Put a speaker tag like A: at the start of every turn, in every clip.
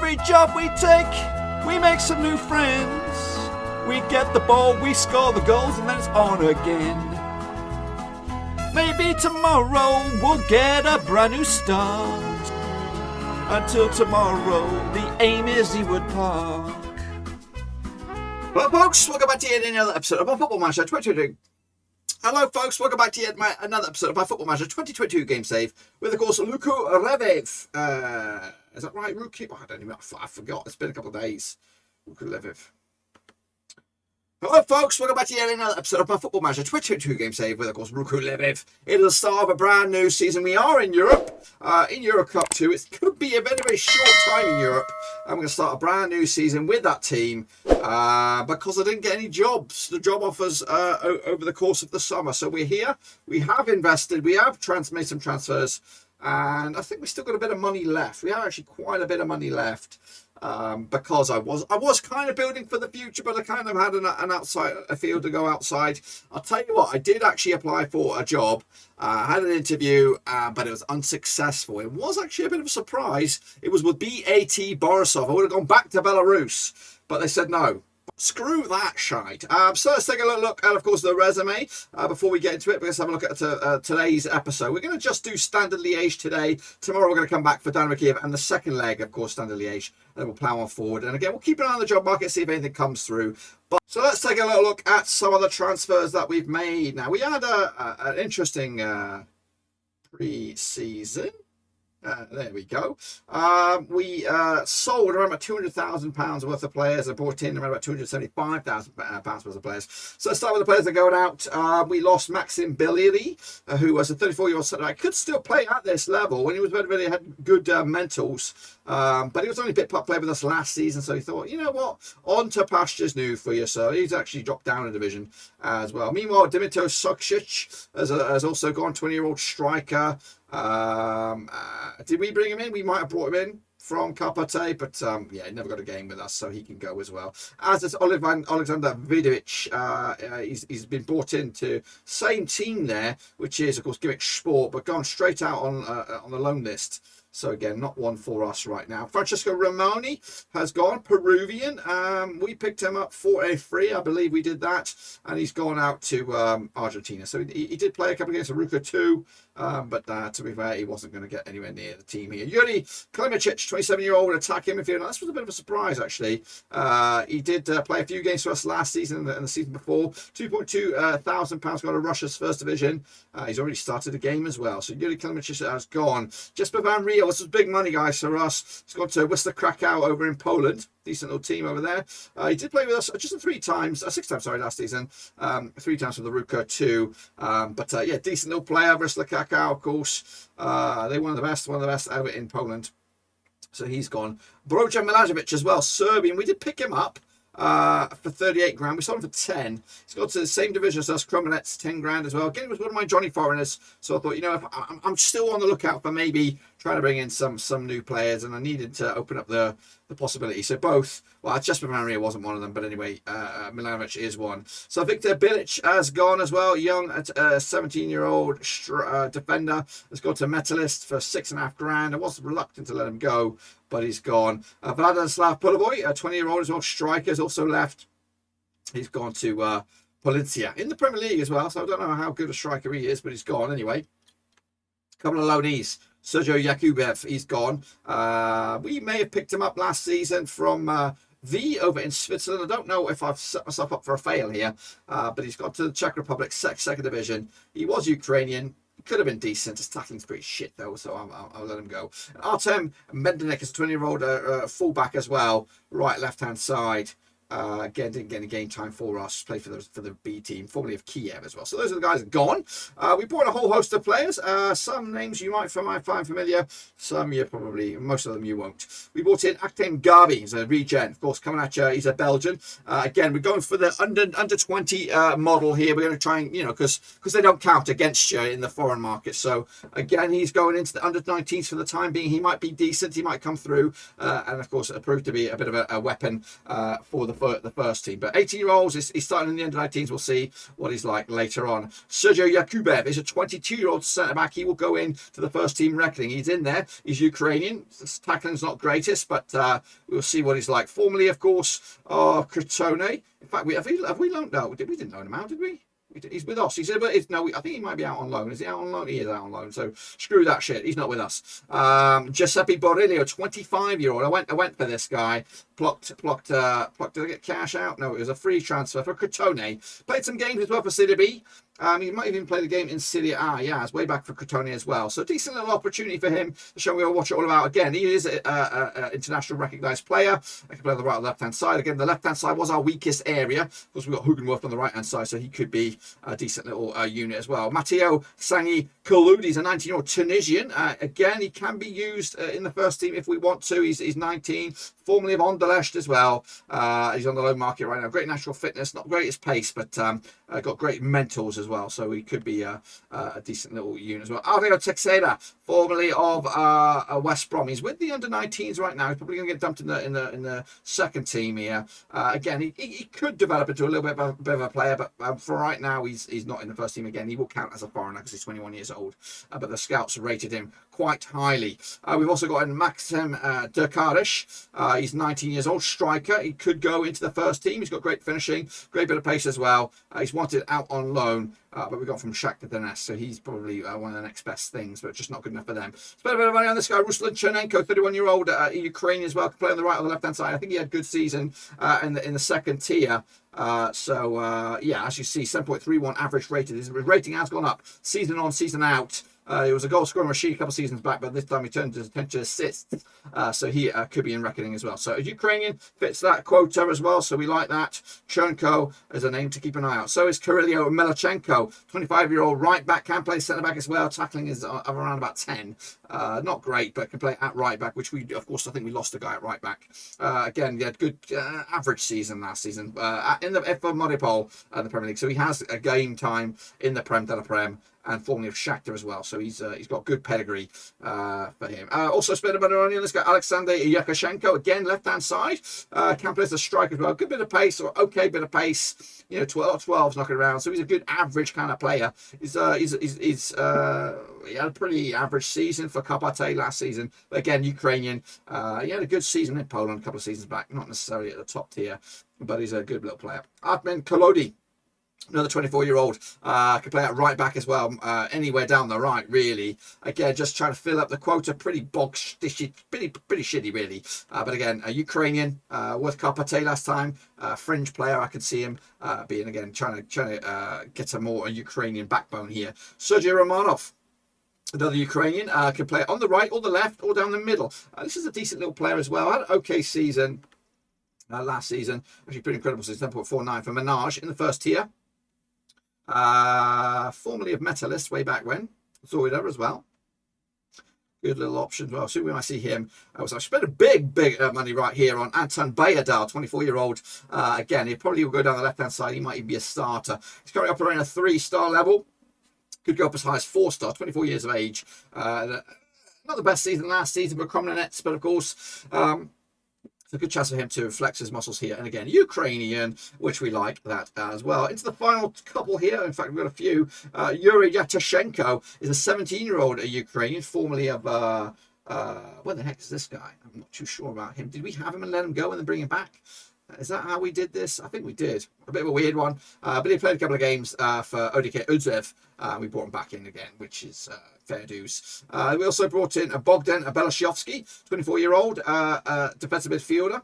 A: every job we take, we make some new friends. We get the ball, we score the goals, and then it's on again. Maybe tomorrow we'll get a brand new start. Until tomorrow, the aim is EWOOD Park. Hello folks, welcome back to yet another episode of my Football Manager 2022. Hello folks, welcome back to yet another episode of my Football Manager 2022 game save with, of course, RUKH LVIV. Is that right, RUKH? Oh, I don't even know. I forgot. It's been a couple of days. RUKH LVIV. Hello folks, welcome back to yet another episode of my Football Manager 2022 game save with, of course, RUKH LVIV. It is the start of a brand new season. We are in Europe, in Euro Cup 2. It could be a very short time in Europe. I'm going to start a brand new season with that team because I didn't get any jobs, the job offers over the course of the summer. So we're here, we have invested, we have made some transfers, and I think we've still got a bit of money left. We have actually quite a bit of money left. Because I was kind of building for the future, but I kind of had a field to go outside. I'll tell you what, I did actually apply for a job. I had an interview, but it was unsuccessful. It was actually a bit of a surprise. It was with BAT Borisov. I would have gone back to Belarus, but they said no. Screw that shite. So let's take a look at, of course, the resume before we get into it. Let's have a look at today's episode. We're going to just do Standard Liège today. Tomorrow we're going to come back for Dynamo Kiev and the second leg, of course, Standard Liège. And then we'll plough on forward. And again, we'll keep an eye on the job market, see if anything comes through. So let's take a little look at some of the transfers that we've made. Now, we had an interesting pre-season. There we go. We sold around about £200,000 worth of players and brought in around about £275,000 worth of players. So let's start with the players that are going out. We lost Maxim Biliri, who was a 34-year-old centre. I could still play at this level when he was very had good mentals. But he was only a bit player with us last season, so he thought, you know what, on to pastures new for you. So he's actually dropped down a division as well. Meanwhile, Dimitar Sukšić has also gone, 20-year-old striker. Did we bring him in? We might have brought him in from Karpate, but yeah, he never got a game with us, so he can go as well. As is Alexander Vidovic. He's been brought into same team there, which is, of course, Gimmick Sport, but gone straight out on the loan list. So again, not one for us right now. Francesco Romani has gone, Peruvian. We picked him up for a free, I believe we did that, and he's gone out to Argentina. So he did play a couple of games for RUKH 2, but to be fair, he wasn't going to get anywhere near the team here. Yuri Jachashenko, 27-year-old attacking midfielder. This was a bit of a surprise, actually. He did play a few games for us last season and the season before. £2,200 got to Russia's first division. He's already started a game as well. So Yuri Jachashenko has gone. Jesper Van Riel, this was big money, guys, for us. He's gone to Wisla Krakow over in Poland. Decent little team over there. He did play with us just 6 times, last season. 3 times for the RUKH 2. But yeah, decent little player. Wisla Krakow, of course. They're one of the best over in Poland. So he's gone. Broja Milajevic as well, Serbian. We did pick him up for 38 grand. We sold him for 10. He's got to the same division as us. Kromenets, 10 grand as well. Again, he was one of my Johnny foreigners. So I thought, you know, if I'm still on the lookout for maybe trying to bring in some new players, and I needed to open up the possibility. So both, well, Jesper Van Riel wasn't one of them, but anyway, Milanovic is one. So Victor Bilic has gone as well, young 17-year-old defender, has gone to Metalist for 6.5 grand. I was reluctant to let him go, but he's gone. Vladislav Pulovoy, a 20-year-old as well, striker, has also left. He's gone to Polincia in the Premier League as well, so I don't know how good a striker he is, but he's gone anyway. A couple of loanees. Sergio Yakubev, he's gone. We may have picked him up last season from V over in Switzerland. I don't know if I've set myself up for a fail here, but he's gone to the Czech Republic, second division. He was Ukrainian. He could have been decent. His tackling's pretty shit, though, so I'll let him go. Artem Mendenek is a 20-year-old fullback as well, right, left-hand side. Again, didn't get any game time for us. Played for the B team, formerly of Kiev as well. So those are the guys gone. We brought a whole host of players. Some names you might find familiar. Some you probably, most of them you won't. We brought in Aktem Garbi. He's a regen, of course, coming at you. He's a Belgian. Again, we're going for the under 20 model here. We're going to try and, you know, because they don't count against you in the foreign market. So again, he's going into the under 19s for the time being. He might be decent. He might come through, and of course, it proved to be a bit of a weapon for the the first team. But 18-year-olds, he's starting in the under-19s. We'll see what he's like later on. Sergio Yakubev is a 22-year-old centre-back. He will go in to the first team reckoning. He's in there. He's Ukrainian. His tackling's not greatest, but we'll see what he's like. Formerly, of course, Crotone. In fact, have we loaned? No, we didn't loan him out, did we? He's with us. No, I think he might be out on loan. Is he out on loan? He is out on loan. So screw that shit. He's not with us. Giuseppe Bourillo, 25-year-old. I went for this guy. Plucked. Did I get cash out? No, it was a free transfer for Crotone. Played some games as well for Serie B. He might even play the game in Serie A. Yeah, it's way back for Crotone as well. So decent little opportunity for him to show me what it's all about. Again, he is an international recognised player. I can play on the right or left-hand side. Again, the left-hand side was our weakest area. Of course, we've got Hugenworth on the right-hand side, so he could be a decent little unit as well. Matteo Sanghi Kaloudi is a 19-year-old Tunisian. Again, he can be used in the first team if we want to. He's 19, formerly of Anderlecht as well. He's on the loan market right now. Great natural fitness, not greatest pace, but got great mentals as well. So he could be a decent little unit as well. Aurelio Teixeira, formerly of West Brom. He's with the under-19s right now. He's probably going to get dumped in the second team here. Again, he could develop into a little bit of a player, but for right now, he's not in the first team again. He will count as a foreigner because he's 21 years old. But the scouts rated him quite highly. We've also got in Maxim Derkarish. He's 19 years old, striker. He could go into the first team. He's got great finishing, great bit of pace as well. He's wanted out on loan, but we got from Shakhtar Donetsk, so he's probably one of the next best things, but just not good enough for them. Spent a bit of money on this guy, Ruslan Chernenko, 31-year-old Ukrainian as well, can play on the right or the left-hand side. I think he had a good season in the second tier. Yeah, as you see, 7.31 average rated. His rating has gone up season on, season out. He was a goal scoring machine a couple of seasons back, but this time he turned his attention to assists. So he could be in reckoning as well. So a Ukrainian fits that quota as well. So we like that. Chernko is a name to keep an eye out. So is Kirillio Melachenko, 25-year-old right back, can play centre back as well. Tackling is around about 10. Not great, but can play at right back, which we, of course, I think we lost a guy at right back. Again, he had good average season last season in the Maripol the Premier League. So he has a game time in the Prem de la Prem, and formerly of Shakhtar as well. So he's got good pedigree for him. Also spent a bit of money on this guy, Alexander Yakashenko, again, left-hand side. Can play as a striker as well. Good bit of pace, or okay bit of pace. 12's knocking around. So he's a good average kind of player. He had a pretty average season for Karpate last season. But again, Ukrainian. He had a good season in Poland a couple of seasons back. Not necessarily at the top tier, but he's a good little player. Artmen Kolodi, another 24-year-old, can play at right back as well, anywhere down the right, really. Again, just trying to fill up the quota. Pretty pretty shitty, really. But again, a Ukrainian, with Karpate last time, fringe player. I could see him being, again, trying to get a Ukrainian backbone here. Sergio Romanov, another Ukrainian, can play on the right or the left or down the middle. This is a decent little player as well. Had an okay season last season. Actually, pretty incredible season, 10.49 for Menage in the first tier. Formerly of Metalist way back when. Zoida as well. Good little option as well. So we might see him. So I spent a big money right here on Anton Bayadal, 24-year-old. Again, he probably will go down the left-hand side. He might even be a starter. He's currently operating a 3-star level. Could go up as high as 4-star, 24 years of age. Not the best season last season for Kromnonets, but of course, it's a good chance for him to flex his muscles here. And again, Ukrainian, which we like that as well. Into the final couple here. In fact, we've got a few. Yuri Jachashenko is a 17-year-old Ukrainian, formerly of... where the heck is this guy? I'm not too sure about him. Did we have him and let him go and then bring him back? Is that how we did this? I think we did. A bit of a weird one. But he played a couple of games for RUKH LVIV. We brought him back in again, which is fair dues. We also brought in Bogdan Belashovsky, 24-year-old defensive midfielder.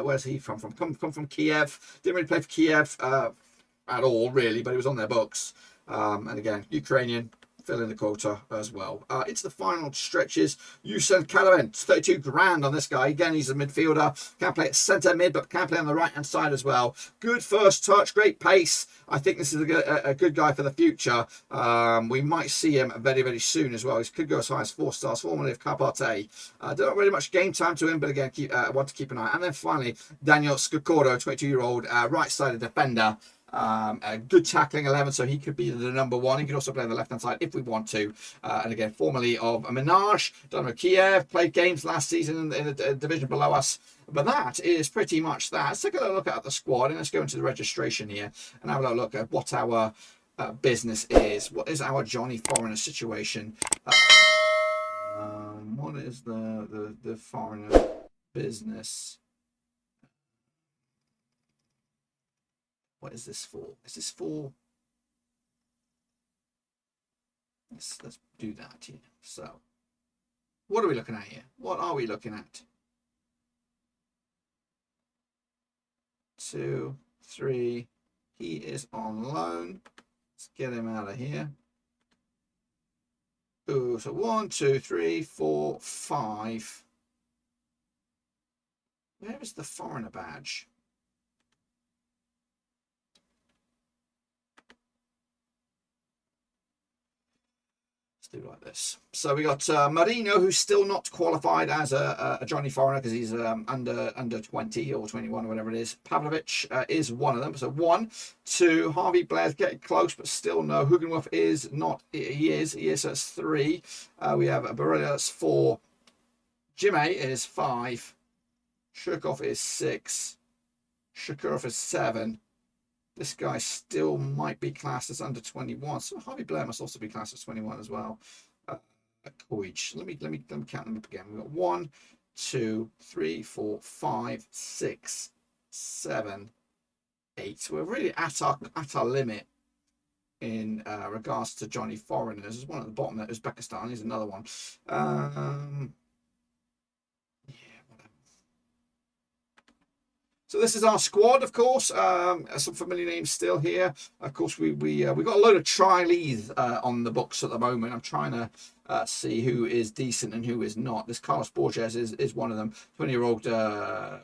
A: Where's he from? Come from Kiev. Didn't really play for Kiev at all, really, but he was on their books. And again, Ukrainian. Fill in the quota as well. It's the final stretches. Yusen Kalaven, 32 grand on this guy. Again, he's a midfielder. Can play at centre mid, but can play on the right-hand side as well. Good first touch, great pace. I think this is a good guy for the future. We might see him very, very soon as well. He could go as high as 4 stars, formerly of Karpate. Don't really much game time to him, but again, want to keep an eye. And then finally, Daniel Scacordo, 22-year-old right-sided defender. A good tackling 11, so he could be the number one. He could also play on the left-hand side if we want to. And again, formerly of Minaj, Dynamo Kiev, played games last season in the division below us. But that is pretty much that. Let's take a little look at the squad, and let's go into the registration here and have a little look at what our business is. What is our Johnny Foreigner situation? What is the foreigner business? What is this for? Is this for? Let's do that here. So, what are we looking at here? What are we looking at? 2, 3. He is on loan. Let's get him out of here. Ooh, so 1, 2, 3, 4, 5. Where is the foreigner badge? Do like this. So we got Marino, who's still not qualified as a Johnny Foreigner because he's under 20 or 21 or whatever it is. Pavlovich is one of them. So 1, 2. Harvey Blair's getting close, but still no. Hugenwolf is not. He is. So that's 3. We have Bourillo, that's 4. Jimmy is 5. Shurkov is 6. Shakurov is 7. This guy still might be classed as under 21. So Harvey Blair must also be classed as 21 as well. Koich. Let me count them up again. We've got 1, 2, 3, 4, 5, 6, 7, 8. We're really at our limit in regards to Johnny Foreigners. There's one at the bottom there, Uzbekistan. Here's another one. So this is our squad, of course. Some familiar names still here. Of course, we got a load of trialies on the books at the moment. I'm trying to see who is decent and who is not. This Carlos Borges is one of them. 20-year-old,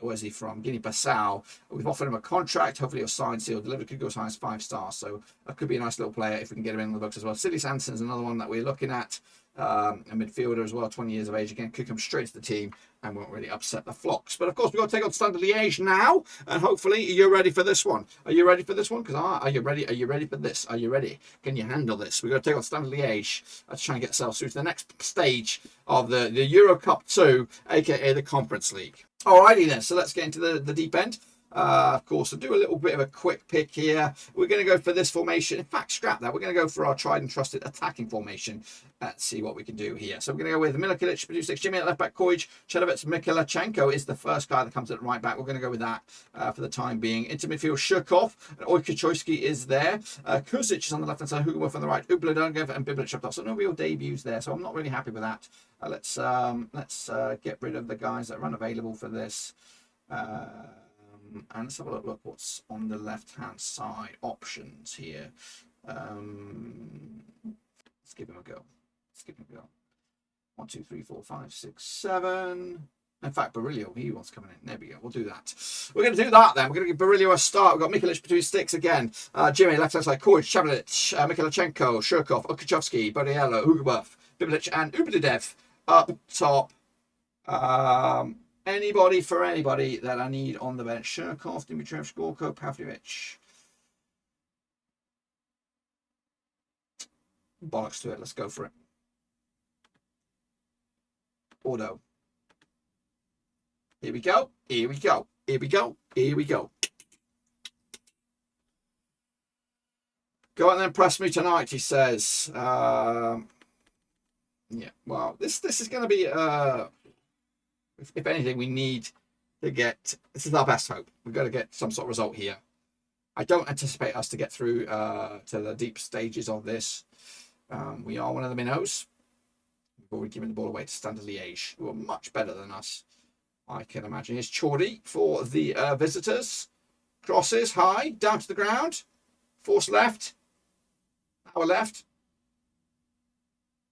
A: where's he from? Guinea-Bissau. We've offered him a contract. Hopefully he'll sign, sealed, delivered. Could go as high as 5 stars. So that could be a nice little player if we can get him in the books as well. Sidney Sanderson's another one that we're looking at. A midfielder as well, 20 years of age. Again, could come straight to the team and won't really upset the flocks. But of course, we've got to take on Standard Liège now, and hopefully you're ready for this one. Are you ready for this one? Because are you ready? Are you ready for this? Are you ready? Can you handle this? We've got to take on Standard Liège. Let's try and get ourselves through to the next stage of the Euro Cup 2, aka the Conference League. Alrighty then, so let's get into the deep end. Of course, I'll do a little bit of a quick pick here. We're going to go for this formation. In fact, scrap that. We're going to go for our tried and trusted attacking formation. Let's see what we can do here. So we're going to go with Milikic, Producex, Jimmy at left back, Kojic, Chelovets, Mikhailichenko is the first guy that comes at right back. We're going to go with that for the time being. Into midfield, Shurkov, and Oykachoyski is there. Kuzic is on the left hand side, Hugenwolf on the right, Ubladongev and Biblic up top. So no real debuts there. So I'm not really happy with that. Let's get rid of the guys that are unavailable for this. And let's have a look what's on the left-hand side options here. Let's give him a go. 1, 2, 3, 4, 5, 6, 7. In fact, Bourillo, he wants coming in. There we go. We'll do that. We're going to do that then. We're going to give Bourillo a start. We've got Mikhailich between sticks again. Jimmy, left-hand side, Kojic, Chavlic, Mikhailichenko, Shurkov, Okachovsky, Boriello, Hugenwolf, Biblic, and Ubladev up top. Anybody for anybody that I need on the bench. Shurkov, Dimitrov, Scacordo, Pavlovich. Bollocks to it. Let's go for it. Auto. Here we go. Here we go. Here we go. Here we go. Go on then, press me tonight, he says. Yeah, well, this is going to be... if anything, we need to get... This is our best hope. We've got to get some sort of result here. I don't anticipate us to get through to the deep stages of this. We are one of the minnows. We've already given the ball away to Standard Liège, who are much better than us, I can imagine. Here's Chordy for the visitors. Crosses high, down to the ground. Force left. Our left.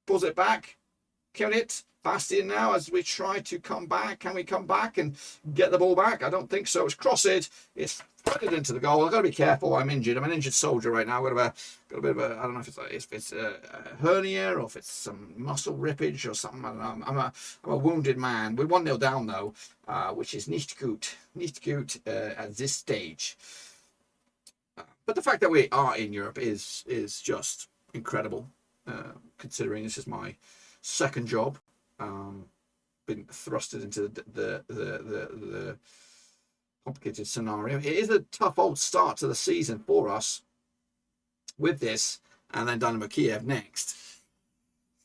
A: Pulls it back. Kill it. Fast in now as we try to come back. Can we come back and get the ball back? I don't think so. It's crossed. It's threaded into the goal. I've got to be careful. I'm injured. I'm an injured soldier right now. I've got a bit of a, I don't know if it's a hernia or if it's some muscle rippage or something. I don't know. I'm a wounded man. We're 1-0 down though, which is nicht gut. Nicht gut at this stage. But the fact that we are in Europe is just incredible, considering this is my second job. Been thrusted into the complicated scenario. It is a tough old start to the season for us with this, and then Dynamo Kiev next.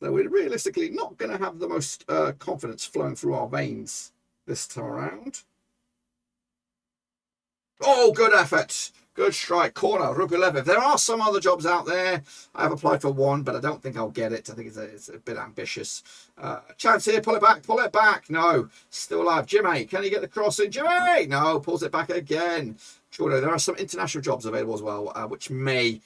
A: So we're realistically not going to have the most confidence flowing through our veins this time around. Oh, good effort. Good strike. Corner. RUKH LVIV. There are some other jobs out there. I have applied for one, but I don't think I'll get it. I think it's a bit ambitious. Chance here. Pull it back. Pull it back. No. Still alive. Jimmy. Can he get the cross in? Jimmy. No. Pulls it back again. Sure. There are some international jobs available as well, which may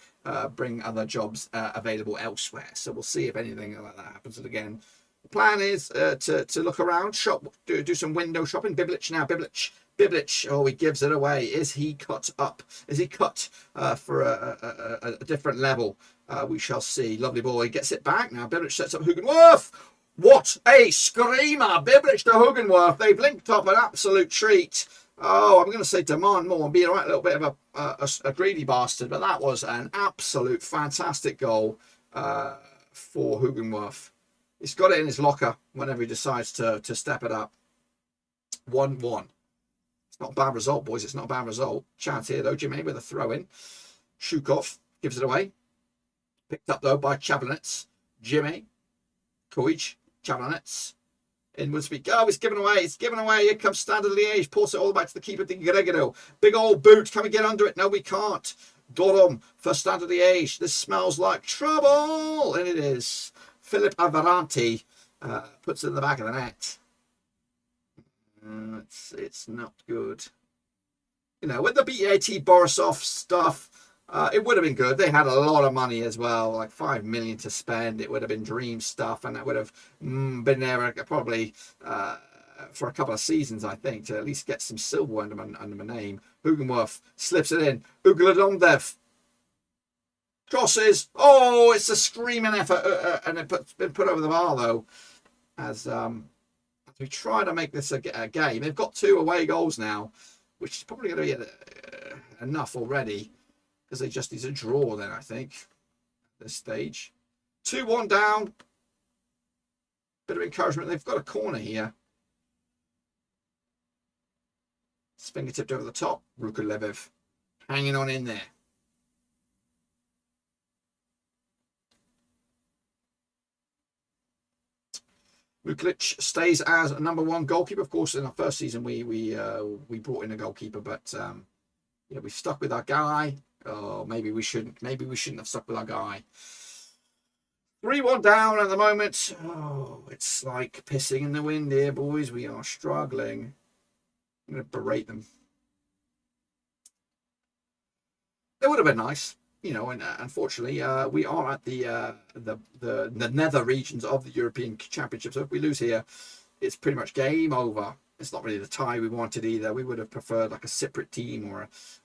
A: bring other jobs available elsewhere. So we'll see if anything like that happens. And again, the plan is to look around, shop, do some window shopping. Biblic now. Biblic, oh, he gives it away. Is he cut up? Is he cut for a different level? We shall see. Lovely ball. He gets it back now. Biblic sets up Hugenworth. What a screamer. Biblic to Hugenworth. They've linked up an absolute treat. Oh, I'm going to say demand more and be a right little bit of a greedy bastard, but that was an absolute fantastic goal for Hugenworth. He's got it in his locker whenever he decides to step it up. 1-1. Not a bad result, boys. It's not a bad result. Chance here, though. Jimmy with a throw-in. Shukov gives it away. Picked up, though, by Chablanets. Jimmy. Koic. Chablanets. Inward speed. Oh, it's given away. It's given away. Here comes Standard Liège. Pulls it all the way to the keeper, Di Gregorio. Big old boot. Can we get under it? No, we can't. Dorum for Standard Liège. This smells like trouble. And it is. Philip Avaranti puts it in the back of the net. It's not good. You know, with the BAT Borisov stuff, it would have been good. They had a lot of money as well, like 5 million to spend. It would have been dream stuff, and that would have been there probably for a couple of seasons, I think, to at least get some silver under my name. Hugenworth slips it in. Ugladondev crosses. Oh, it's a screaming effort, and it's been put over the bar though, as we try to make this a game. They've got 2 away goals now, which is probably going to be enough already, because they just need a draw then, I think, at this stage. 2-1 down. Bit of encouragement. They've got a corner here. Finger tipped over the top. RUKH LVIV hanging on in there. Ruklic stays as #1 goalkeeper. Of course, in our first season, we brought in a goalkeeper, but yeah, we stuck with our guy. Oh, maybe we shouldn't. Maybe we shouldn't have stuck with our guy. 3-1 down at the moment. Oh, it's like pissing in the wind here, boys. We are struggling. I'm going to berate them. It would have been nice. You know, and unfortunately, we are at the nether regions of the European Championship. So if we lose here, it's pretty much game over. It's not really the tie we wanted either. We would have preferred like a Cypriot team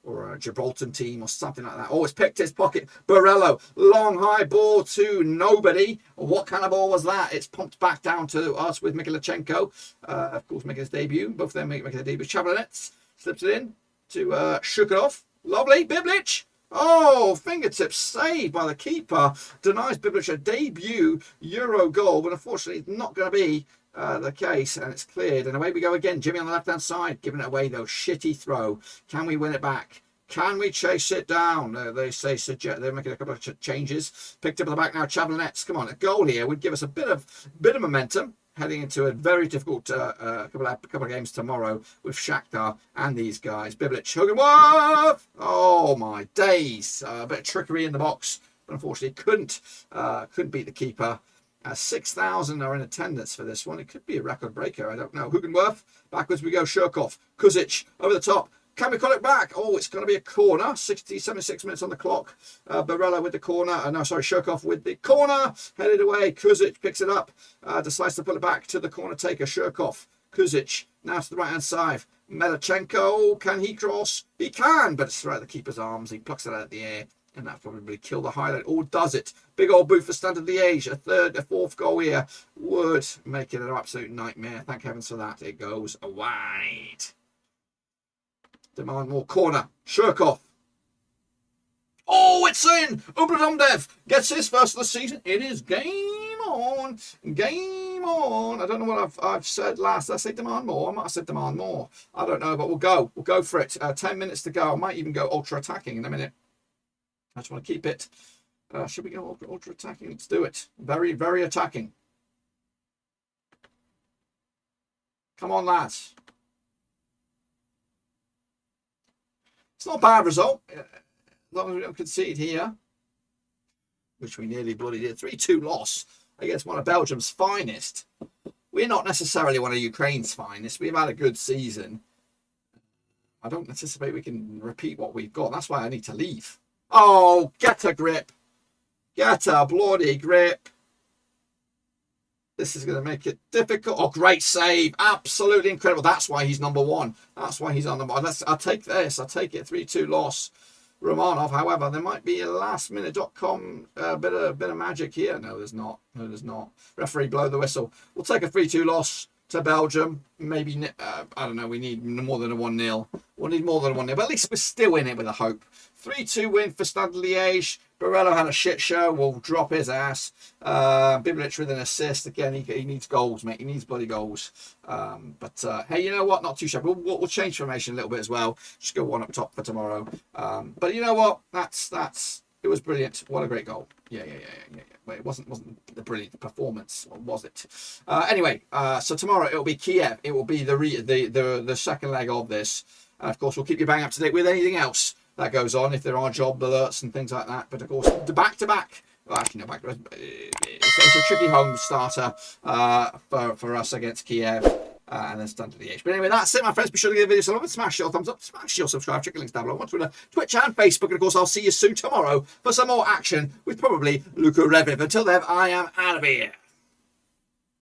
A: or a Gibraltar team or something like that. Oh, it's picked his pocket. Bourillo, long high ball to nobody. What kind of ball was that? It's pumped back down to us with Mikhailichenko. Of course, making his debut. Both of them making their debut. Chablanets slips it in to Shukarov. Lovely. Biblic. Oh, fingertip saved by the keeper. Denies Biblic a debut Euro goal, but unfortunately it's not going to be the case, and it's cleared. And away we go again. Jimmy on the left-hand side, giving it away, though. Shitty throw. Can we win it back? Can we chase it down? They say they're making a couple of changes. Picked up at the back now. Chablanets. Come on, a goal here would give us a bit of momentum heading into a very difficult couple of games tomorrow with Shakhtar and these guys. Biblic, Hugenworth! Oh my days! A bit of trickery in the box, but unfortunately couldn't beat the keeper. 6,000 are in attendance for this one. It could be a record breaker. I don't know. Hugenworth, backwards we go. Shurkov, Kuzic over the top. Can we call it back? Oh, it's going to be a corner. 76 minutes on the clock. Bourillo with the corner. No, sorry, Shurkov with the corner. Headed away. Kuzic picks it up. Decides to put it back to the corner taker. Shurkov. Kuzic. Now to the right-hand side. Melachenko. Can he cross? He can, but it's right at the keeper's arms. He plucks it out of the air. And that probably killed the highlight. Or does it? Big old boot for Standard Liège. A fourth goal here would make it an absolute nightmare. Thank heavens for that. It goes wide. Demand more corner. Shurkov. Oh, it's in! Ubladumdev gets his first of the season. It is game on. Game on. I don't know what I've said last. Did I say demand more? I might have said demand more. I don't know, but we'll go. We'll go for it. 10 minutes to go. I might even go ultra attacking in a minute. I just want to keep it. Should we go ultra attacking? Let's do it. Very, very attacking. Come on, lads. It's not a bad result. As long as we don't concede here, which we nearly bloody did. 3-2 loss against one of Belgium's finest. We're not necessarily one of Ukraine's finest. We've had a good season. I don't anticipate we can repeat what we've got. That's why I need to leave. Oh, get a grip. Get a bloody grip. This is going to make it difficult. Oh, great save. Absolutely incredible. That's why he's number one. That's why he's on number one. I'll take this. I'll take it. 3-2 loss. Romanov, however, there might be a lastminute.com bit of magic here. No, there's not. No, there's not. Referee, blow the whistle. We'll take a 3-2 loss to Belgium. Maybe, I don't know, we need more than a 1-0. We'll need more than a 1-0, but at least we're still in it with a hope. 3-2 win for Stade Liège. Bourillo had a shit show. We'll drop his ass. Biblic with an assist. Again, he needs goals, mate. He needs bloody goals. But hey, you know what? Not too shabby. We'll change formation a little bit as well. Just go one up top for tomorrow. But you know what? It was brilliant. What a great goal. Yeah. But it wasn't the brilliant performance, or was it? Anyway, so tomorrow it'll be Kiev. It will be the second leg of this. And of course, we'll keep you bang up to date with anything else that goes on, if there are job alerts and things like that. But of course, the back-to-back. Well, actually, no, it's a tricky home starter for us against Kiev. And then Stade Liège. But anyway, that's it, my friends. Be sure to give the video a love and smash your thumbs up, smash your subscribe, check the links down below on Twitter, Twitch, and Facebook. And of course, I'll see you soon tomorrow for some more action with probably RUKH LVIV. Until then, I am out of here.